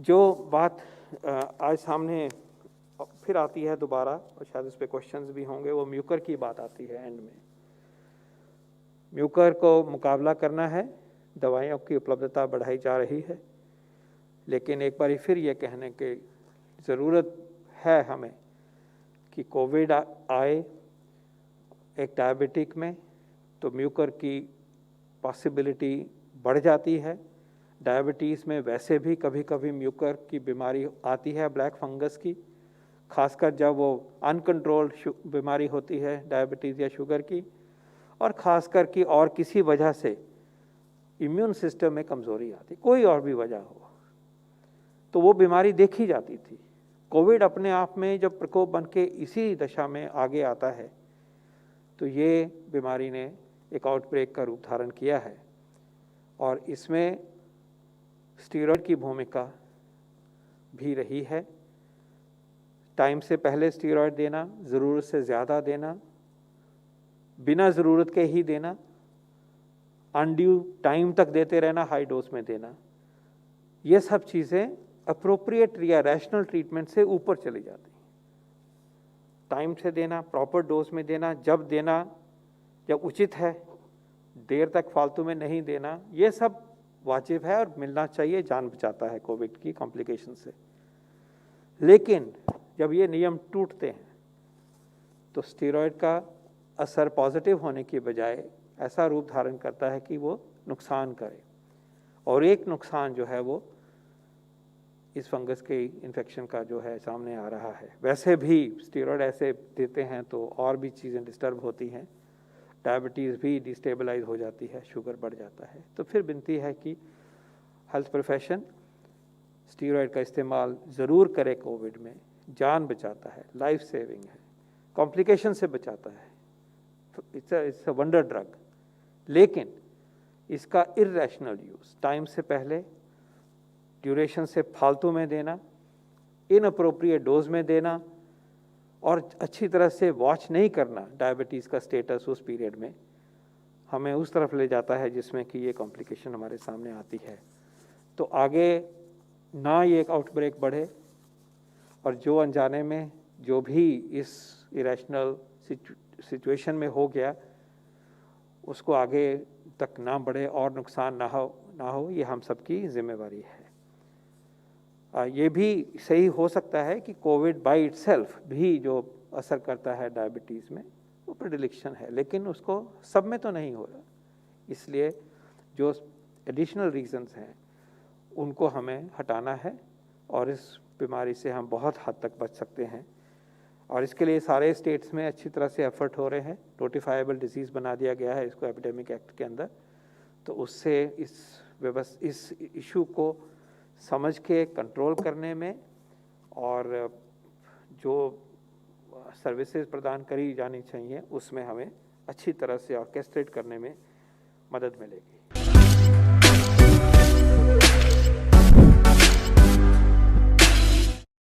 जो बात आज सामने फिर आती है दोबारा, और शायद उस पर क्वेश्चंस भी होंगे, वो म्यूकर की बात आती है एंड में। म्यूकर को मुकाबला करना है, दवाइयों की उपलब्धता बढ़ाई जा रही है, लेकिन एक बार फिर ये कहने की ज़रूरत है हमें कि कोविड आए एक डायबिटिक में तो म्यूकर की पॉसिबिलिटी बढ़ जाती है। डायबिटीज़ में वैसे भी कभी कभी म्यूकर की बीमारी आती है, ब्लैक फंगस की, खासकर जब वो अनकंट्रोल्ड बीमारी होती है डायबिटीज़ या शुगर की, और ख़ासकर कि और किसी वजह से इम्यून सिस्टम में कमज़ोरी आती, कोई और भी वजह हो, तो वो बीमारी देखी जाती थी। कोविड अपने आप में जब प्रकोप बन के इसी दशा में आगे आता है तो ये बीमारी ने एक आउटब्रेक का रूप धारण किया है, और इसमें स्टीरॉयड की भूमिका भी रही है। टाइम से पहले स्टीरॉयड देना, ज़रूरत से ज़्यादा देना, बिना ज़रूरत के ही देना, अनड्यू टाइम तक देते रहना, हाई डोज में देना, ये सब चीज़ें अप्रोप्रिएट या रैशनल ट्रीटमेंट से ऊपर चली जाती हैं। टाइम से देना, प्रॉपर डोज में देना, जब उचित है, देर तक फालतू में नहीं देना, ये सब वाजिब है और मिलना चाहिए, जान बचाता है कोविड की कॉम्प्लिकेशन से। लेकिन जब ये नियम टूटते हैं तो स्टीरॉयड का असर पॉजिटिव होने की बजाय ऐसा रूप धारण करता है कि वो नुकसान करे, और एक नुकसान जो है वो इस फंगस के इन्फेक्शन का जो है सामने आ रहा है। वैसे भी स्टीरॉयड ऐसे देते हैं तो और भी चीज़ें डिस्टर्ब होती हैं, डायबिटीज़ भी डिस्टेबलाइज हो जाती है, शुगर बढ़ जाता है। तो फिर विनती है कि हेल्थ प्रोफेशन स्टीरॉयड का इस्तेमाल ज़रूर करे। कोविड में जान बचाता है, लाइफ सेविंग है, कॉम्प्लिकेशन से बचाता है, इट्स अ वंडर ड्रग। लेकिन इसका इर्रेशनल यूज़, टाइम से पहले, ड्यूरेशन से फालतू में देना, इनअप्रोप्रिएट डोज में देना, और अच्छी तरह से वॉच नहीं करना डायबिटीज़ का स्टेटस उस पीरियड में, हमें उस तरफ ले जाता है जिसमें कि ये कॉम्प्लिकेशन हमारे सामने आती है। तो आगे ना ये एक आउटब्रेक बढ़े, और जो अनजाने में जो भी इस इरेशनल सिचुएशन में हो गया उसको आगे तक ना बढ़े और नुकसान ना हो, ये हम सबकी जिम्मेवारी है। ये भी सही हो सकता है कि कोविड बाय इटसेल्फ भी जो असर करता है डायबिटीज़ में, वो प्रेडिलेक्शन है, लेकिन उसको सब में तो नहीं हो रहा। इसलिए जो एडिशनल रीजंस हैं उनको हमें हटाना है, और इस बीमारी से हम बहुत हद तक बच सकते हैं। और इसके लिए सारे स्टेट्स में अच्छी तरह से एफर्ट हो रहे हैं। नोटिफाइबल डिजीज़ बना दिया गया है इसको एपिडेमिक एक्ट के अंदर, तो उससे इस इशू को समझ के कंट्रोल करने में और जो सर्विसेज प्रदान करी जानी चाहिए उसमें हमें अच्छी तरह से ऑर्केस्ट्रेट करने में मदद मिलेगी।